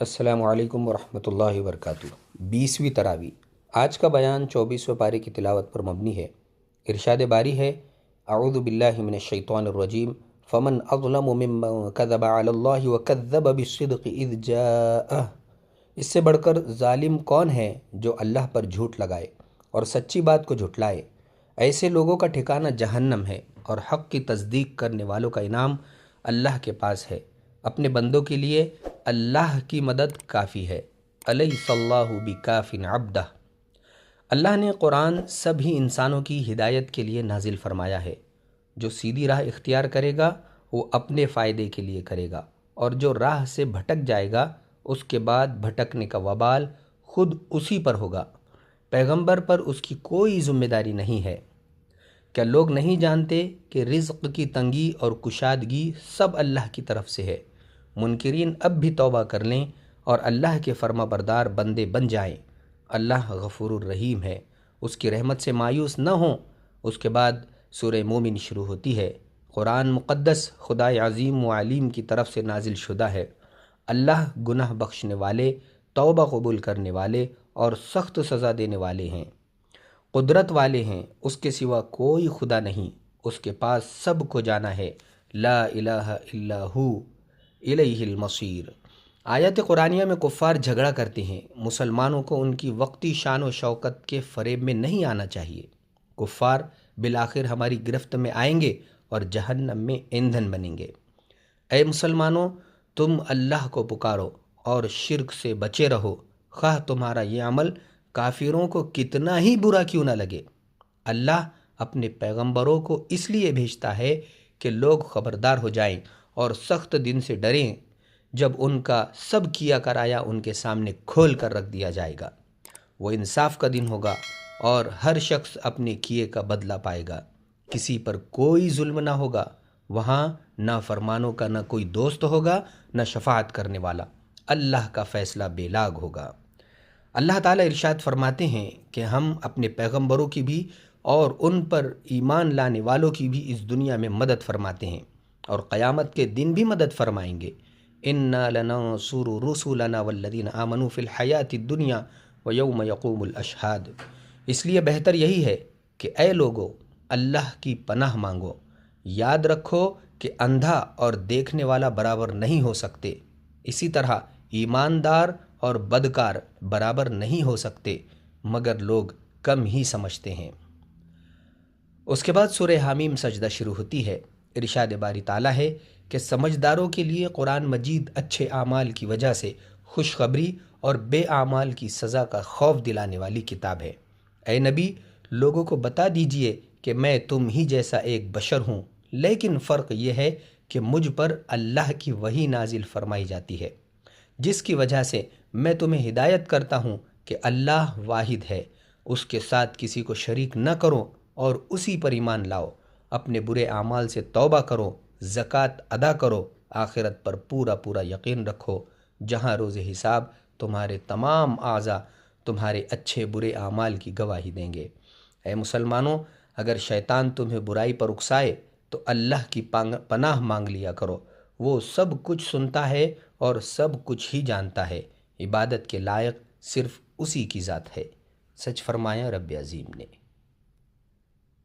السلام علیکم ورحمۃ اللہ وبرکاتہ۔ 20ویں تراویح۔ آج کا بیان 24ویں پارے کی تلاوت پر مبنی ہے۔ ارشاد باری ہے، اعوذ باللہ من الشیطان الرجیم، فمن اظلم ممن کذب علی اللہ وکذب بالصدق اذ جاءہ۔ اس سے بڑھ کر ظالم کون ہے جو اللہ پر جھوٹ لگائے اور سچی بات کو جھٹلائے؟ ایسے لوگوں کا ٹھکانہ جہنم ہے، اور حق کی تصدیق کرنے والوں کا انعام اللہ کے پاس ہے۔ اپنے بندوں کے لیے اللہ کی مدد کافی ہے۔ الیس اللہ بکاف عبدہ۔ اللہ نے قرآن سبھی انسانوں کی ہدایت کے لیے نازل فرمایا ہے۔ جو سیدھی راہ اختیار کرے گا وہ اپنے فائدے کے لیے کرے گا، اور جو راہ سے بھٹک جائے گا اس کے بعد بھٹکنے کا وبال خود اسی پر ہوگا۔ پیغمبر پر اس کی کوئی ذمہ داری نہیں ہے۔ کیا لوگ نہیں جانتے کہ رزق کی تنگی اور کشادگی سب اللہ کی طرف سے ہے؟ منکرین اب بھی توبہ کر لیں اور اللہ کے فرما بردار بندے بن جائیں۔ اللہ غفور الرحیم ہے، اس کی رحمت سے مایوس نہ ہوں۔ اس کے بعد سورہ مومن شروع ہوتی ہے۔ قرآن مقدس خدائے عظیم و علیم کی طرف سے نازل شدہ ہے۔ اللہ گناہ بخشنے والے، توبہ قبول کرنے والے اور سخت سزا دینے والے ہیں، قدرت والے ہیں۔ اس کے سوا کوئی خدا نہیں، اس کے پاس سب کو جانا ہے۔ لا الہ الا ہو الیہ المصیر۔ آیت قرآنیہ میں کفار جھگڑا کرتے ہیں۔ مسلمانوں کو ان کی وقتی شان و شوکت کے فریب میں نہیں آنا چاہیے۔ کفار بالآخر ہماری گرفت میں آئیں گے اور جہنم میں ایندھن بنیں گے۔ اے مسلمانوں، تم اللہ کو پکارو اور شرک سے بچے رہو، خواہ تمہارا یہ عمل کافروں کو کتنا ہی برا کیوں نہ لگے۔ اللہ اپنے پیغمبروں کو اس لیے بھیجتا ہے کہ لوگ خبردار ہو جائیں اور سخت دن سے ڈریں جب ان کا سب کیا کرایا ان کے سامنے کھول کر رکھ دیا جائے گا۔ وہ انصاف کا دن ہوگا اور ہر شخص اپنے کیے کا بدلہ پائے گا۔ کسی پر کوئی ظلم نہ ہوگا۔ وہاں نہ فرمانوں کا نہ کوئی دوست ہوگا، نہ شفاعت کرنے والا۔ اللہ کا فیصلہ بے لاگ ہوگا۔ اللہ تعالیٰ ارشاد فرماتے ہیں کہ ہم اپنے پیغمبروں کی بھی اور ان پر ایمان لانے والوں کی بھی اس دنیا میں مدد فرماتے ہیں، اور قیامت کے دن بھی مدد فرمائیں گے۔ اِنَّا لَنَنصُرُ رُسُلَنَا وَالَّذِينَ آمَنُوا فِي الْحَيَاةِ الدُّنْيَا وَيَوْمَ يَقُومُ الْأَشْهَادُ۔ اس لیے بہتر یہی ہے کہ اے لوگو اللہ کی پناہ مانگو۔ یاد رکھو کہ اندھا اور دیکھنے والا برابر نہیں ہو سکتے، اسی طرح ایماندار اور بدکار برابر نہیں ہو سکتے، مگر لوگ کم ہی سمجھتے ہیں۔ اس کے بعد سورہ حامیم سجدہ شروع ہوتی ہے۔ ارشاد باری تعالیٰ ہے کہ سمجھداروں کے لیے قرآن مجید اچھے اعمال کی وجہ سے خوشخبری اور بے اعمال کی سزا کا خوف دلانے والی کتاب ہے۔ اے نبی، لوگوں کو بتا دیجئے کہ میں تم ہی جیسا ایک بشر ہوں، لیکن فرق یہ ہے کہ مجھ پر اللہ کی وحی نازل فرمائی جاتی ہے، جس کی وجہ سے میں تمہیں ہدایت کرتا ہوں کہ اللہ واحد ہے، اس کے ساتھ کسی کو شریک نہ کرو اور اسی پر ایمان لاؤ۔ اپنے برے اعمال سے توبہ کرو، زکوٰۃ ادا کرو، آخرت پر پورا یقین رکھو، جہاں روز حساب تمہارے تمام اعضاء تمہارے اچھے برے اعمال کی گواہی دیں گے۔ اے مسلمانوں، اگر شیطان تمہیں برائی پر اکسائے تو اللہ کی پناہ مانگ لیا کرو۔ وہ سب کچھ سنتا ہے اور سب کچھ ہی جانتا ہے۔ عبادت کے لائق صرف اسی کی ذات ہے۔ سچ فرمایا رب عظیم نے۔